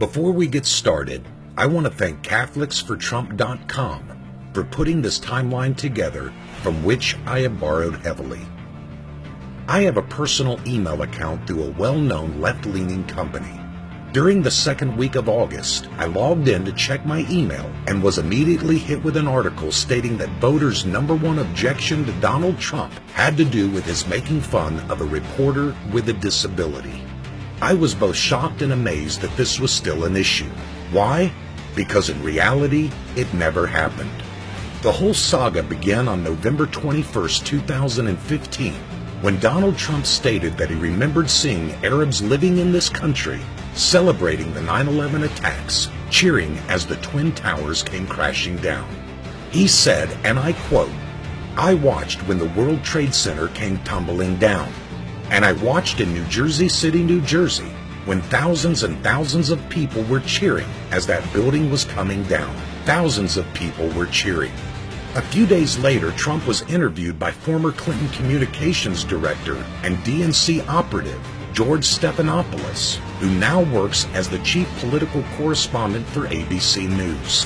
Before we get started, I want to thank CatholicsForTrump.com for putting this timeline together, from which I have borrowed heavily. I have a personal email account through a well-known left-leaning company. During the second week of August, I logged in to check my email and was immediately hit with an article stating that voters' #1 objection to Donald Trump had to do with his making fun of a reporter with a disability. I was both shocked and amazed that this was still an issue. Why? Because in reality, it never happened. The whole saga began on November 21st, 2015, when Donald Trump stated that he remembered seeing Arabs living in this country celebrating the 9/11 attacks, cheering as the Twin Towers came crashing down. He said, and I quote, "I watched when the World Trade Center came tumbling down, and I watched in New Jersey City, New Jersey, when thousands and thousands of people were cheering as that building was coming down. Thousands of people were cheering." A few days later, Trump was interviewed by former Clinton communications director and DNC operative George Stephanopoulos, who now works as the chief political correspondent for ABC News.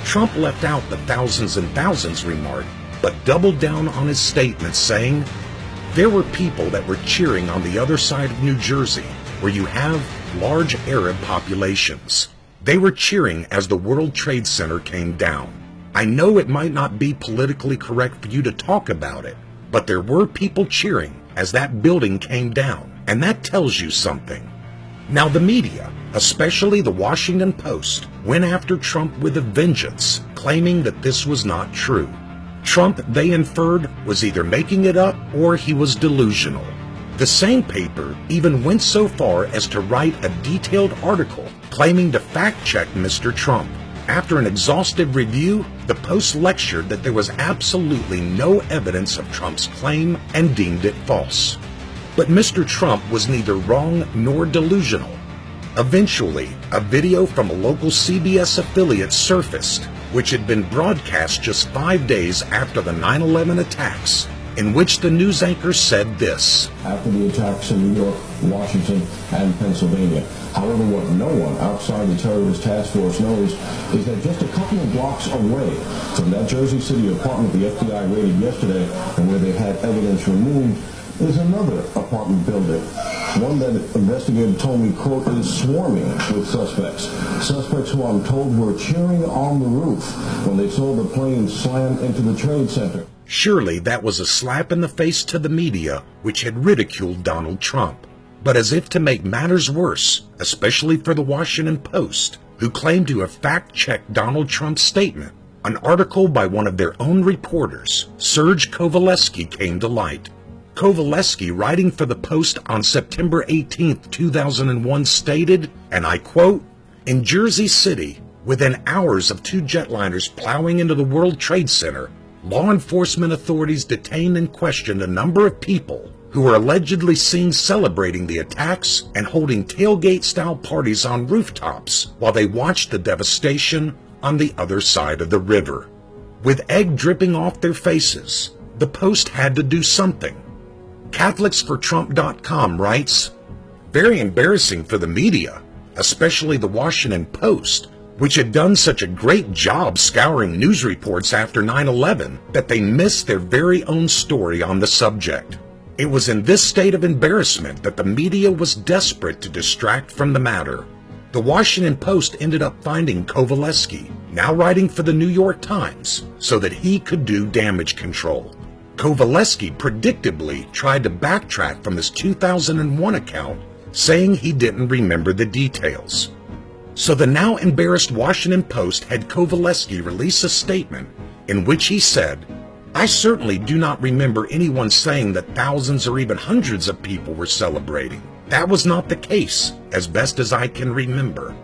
Trump left out the thousands and thousands remark, but doubled down on his statement saying, "There were people that were cheering on the other side of New Jersey, where you have large Arab populations. They were cheering as the World Trade Center came down. I know it might not be politically correct for you to talk about it, but there were people cheering as that building came down, and that tells you something." Now the media, especially the Washington Post, went after Trump with a vengeance, claiming that this was not true. Trump, they inferred, was either making it up or he was delusional. The same paper even went so far as to write a detailed article claiming to fact-check Mr. Trump. After an exhaustive review, the Post lectured that there was absolutely no evidence of Trump's claim and deemed it false. But Mr. Trump was neither wrong nor delusional. Eventually, a video from a local CBS affiliate surfaced, which had been broadcast just 5 days after the 9/11 attacks, in which the news anchor said this: "After the attacks in New York, Washington, and Pennsylvania. However, what no one outside the terrorist task force knows is that just a couple of blocks away from that Jersey City apartment the FBI raided yesterday and where they had evidence removed is another apartment building. One that investigators told me, quote, is swarming with suspects. Suspects who I'm told were cheering on the roof when they saw the plane slam into the Trade Center." Surely that was a slap in the face to the media, which had ridiculed Donald Trump. But as if to make matters worse, especially for the Washington Post, who claimed to have fact-checked Donald Trump's statement, an article by one of their own reporters, Serge Kovaleski, came to light. Kovaleski, writing for the Post on September 18, 2001, stated, and I quote, "In Jersey City, within hours of 2 jetliners plowing into the World Trade Center, law enforcement authorities detained and questioned a number of people who were allegedly seen celebrating the attacks and holding tailgate-style parties on rooftops while they watched the devastation on the other side of the river." With egg dripping off their faces, the Post had to do something. CatholicsForTrump.com writes, "Very embarrassing for the media, especially the Washington Post, which had done such a great job scouring news reports after 9/11 that they missed their very own story on the subject. It was in this state of embarrassment that the media was desperate to distract from the matter. The Washington Post ended up finding Kovaleski, now writing for the New York Times, so that he could do damage control. Kovaleski predictably tried to backtrack from his 2001 account, saying he didn't remember the details. So the now embarrassed Washington Post had Kovaleski release a statement in which he said, "I certainly do not remember anyone saying that thousands or even hundreds of people were celebrating. That was not the case, as best as I can remember."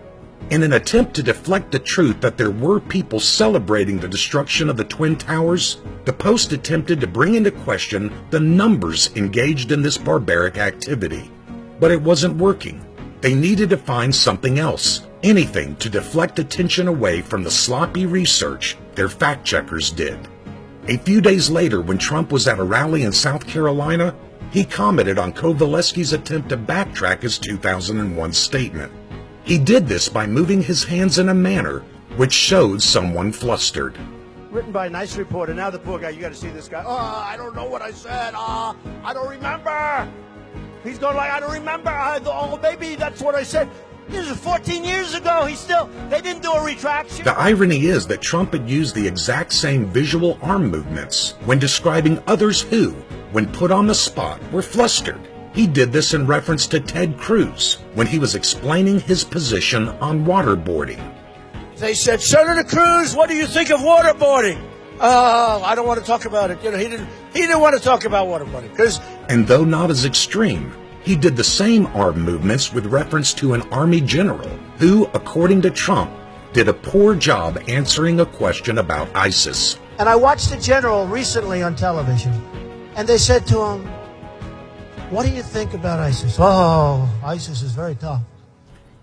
In an attempt to deflect the truth that there were people celebrating the destruction of the Twin Towers, the Post attempted to bring into question the numbers engaged in this barbaric activity. But it wasn't working. They needed to find something else, anything to deflect attention away from the sloppy research their fact-checkers did. A few days later, when Trump was at a rally in South Carolina, he commented on Kovaleski's attempt to backtrack his 2001 statement. He did this by moving his hands in a manner which showed someone flustered. Written by a nice reporter. Now the poor guy, you got to see this guy. Oh, I don't know what I said. I don't remember. He's going like, I don't remember. Oh, maybe that's what I said. This was 14 years ago. They didn't do a retraction. The irony is that Trump had used the exact same visual arm movements when describing others who, when put on the spot, were flustered. He did this in reference to Ted Cruz when he was explaining his position on waterboarding. They said, Senator Cruz, what do you think of waterboarding? I don't want to talk about it. You know, he didn't want to talk about waterboarding. And though not as extreme, he did the same arm movements with reference to an Army general who, according to Trump, did a poor job answering a question about ISIS. And I watched a general recently on television, and they said to him, what do you think about ISIS? Oh, ISIS is very tough.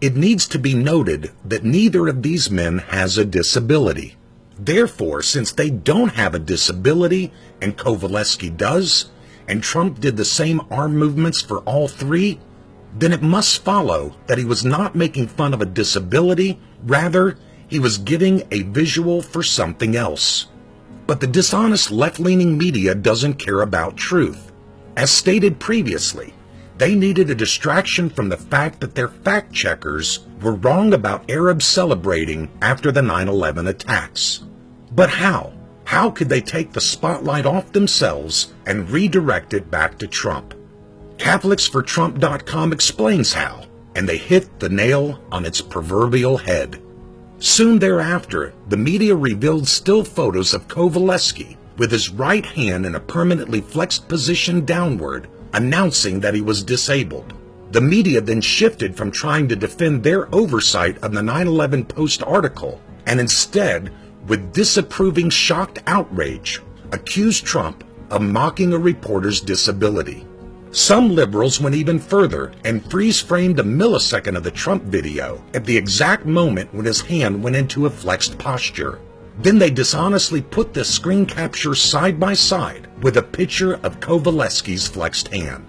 It needs to be noted that neither of these men has a disability. Therefore, since they don't have a disability, and Kovaleski does, and Trump did the same arm movements for all three, then it must follow that he was not making fun of a disability, rather, he was giving a visual for something else. But the dishonest left-leaning media doesn't care about truth. As stated previously, they needed a distraction from the fact that their fact-checkers were wrong about Arabs celebrating after the 9/11 attacks. But how? How could they take the spotlight off themselves and redirect it back to Trump? CatholicsForTrump.com explains how, and they hit the nail on its proverbial head. Soon thereafter, the media revealed still photos of Kovaleski with his right hand in a permanently flexed position downward, announcing that he was disabled. The media then shifted from trying to defend their oversight of the 9/11 Post article, and instead, with disapproving shocked outrage, accused Trump of mocking a reporter's disability. Some liberals went even further and freeze-framed a millisecond of the Trump video at the exact moment when his hand went into a flexed posture. Then they dishonestly put this screen capture side by side with a picture of Kovaleski's flexed hand.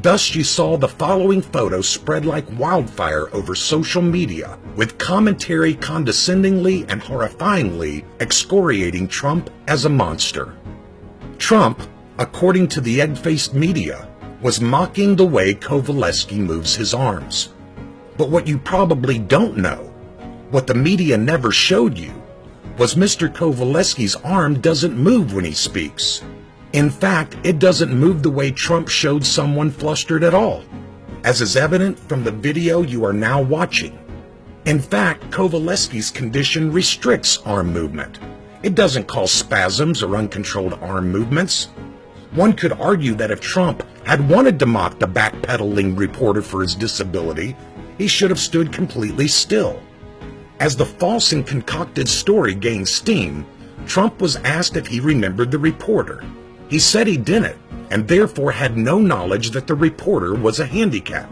Thus you saw the following photo spread like wildfire over social media, with commentary condescendingly and horrifyingly excoriating Trump as a monster. Trump, according to the egg-faced media, was mocking the way Kovaleski moves his arms. But what you probably don't know, what the media never showed you, was Mr. Kovaleski's arm doesn't move when he speaks. In fact, it doesn't move the way Trump showed someone flustered at all, as is evident from the video you are now watching. In fact, Kovaleski's condition restricts arm movement. It doesn't cause spasms or uncontrolled arm movements. One could argue that if Trump had wanted to mock the backpedaling reporter for his disability, he should have stood completely still. As the false and concocted story gained steam, Trump was asked if he remembered the reporter. He said he didn't, and therefore had no knowledge that the reporter was a handicap.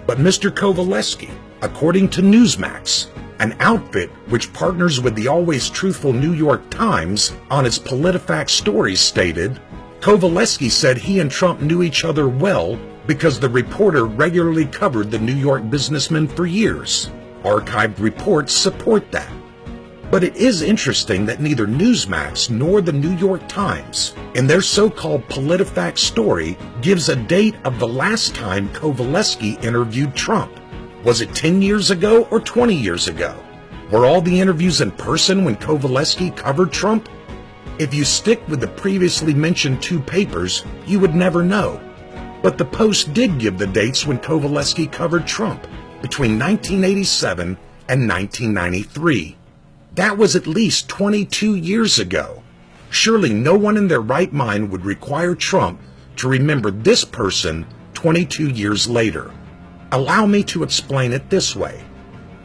But Mr. Kovaleski, according to Newsmax, an outfit which partners with the always truthful New York Times on its PolitiFact stories, stated, Kovaleski said he and Trump knew each other well because the reporter regularly covered the New York businessman for years. Archived reports support that. But it is interesting that neither Newsmax nor the New York Times, in their so-called PolitiFact story, gives a date of the last time Kovaleski interviewed Trump. Was it 10 years ago or 20 years ago? Were all the interviews in person when Kovaleski covered Trump? If you stick with the previously mentioned two papers, you would never know. But the Post did give the dates when Kovaleski covered Trump, between 1987 and 1993. That was at least 22 years ago. Surely no one in their right mind would require Trump to remember this person 22 years later. Allow me to explain it this way.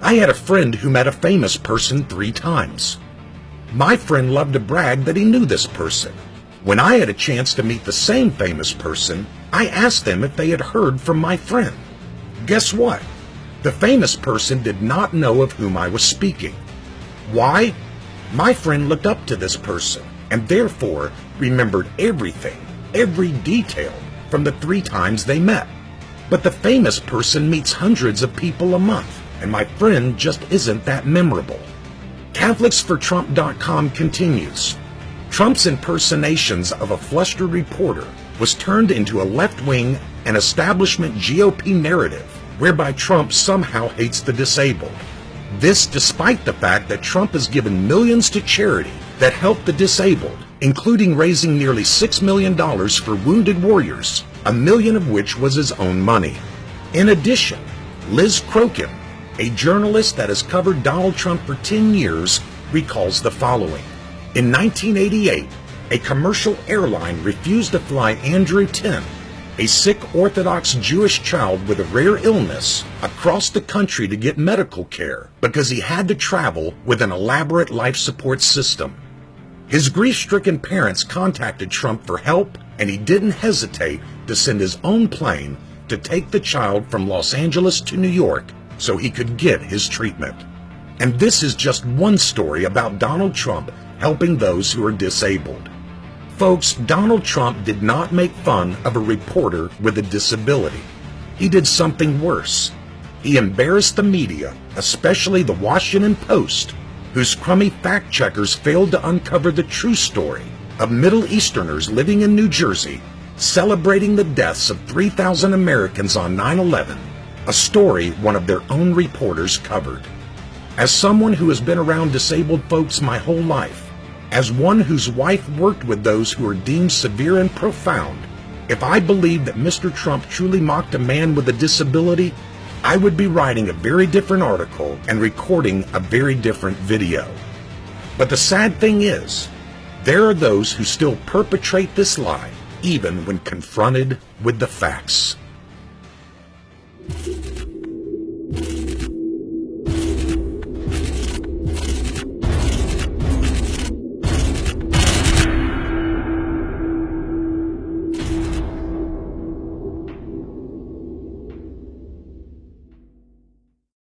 I had a friend who met a famous person 3 times. My friend loved to brag that he knew this person. When I had a chance to meet the same famous person, I asked them if they had heard from my friend. Guess what? The famous person did not know of whom I was speaking. Why? My friend looked up to this person and therefore remembered everything, every detail from the 3 times they met. But the famous person meets hundreds of people a month and my friend just isn't that memorable. CatholicsForTrump.com continues. Trump's impersonations of a flustered reporter was turned into a left-wing and establishment GOP narrative whereby Trump somehow hates the disabled. This despite the fact that Trump has given millions to charity that help the disabled, including raising nearly $6 million for wounded warriors, $1 million of which was his own money. In addition, Liz Crokin, a journalist that has covered Donald Trump for 10 years, recalls the following. In 1988, a commercial airline refused to fly Andrew Tin, a sick Orthodox Jewish child with a rare illness, across the country to get medical care because he had to travel with an elaborate life support system. His grief-stricken parents contacted Trump for help, and he didn't hesitate to send his own plane to take the child from Los Angeles to New York so he could get his treatment. And this is just one story about Donald Trump helping those who are disabled. Folks, Donald Trump did not make fun of a reporter with a disability. He did something worse. He embarrassed the media, especially the Washington Post, whose crummy fact-checkers failed to uncover the true story of Middle Easterners living in New Jersey celebrating the deaths of 3,000 Americans on 9/11, a story one of their own reporters covered. As someone who has been around disabled folks my whole life, as one whose wife worked with those who are deemed severe and profound, if I believed that Mr. Trump truly mocked a man with a disability, I would be writing a very different article and recording a very different video. But the sad thing is, there are those who still perpetrate this lie, even when confronted with the facts.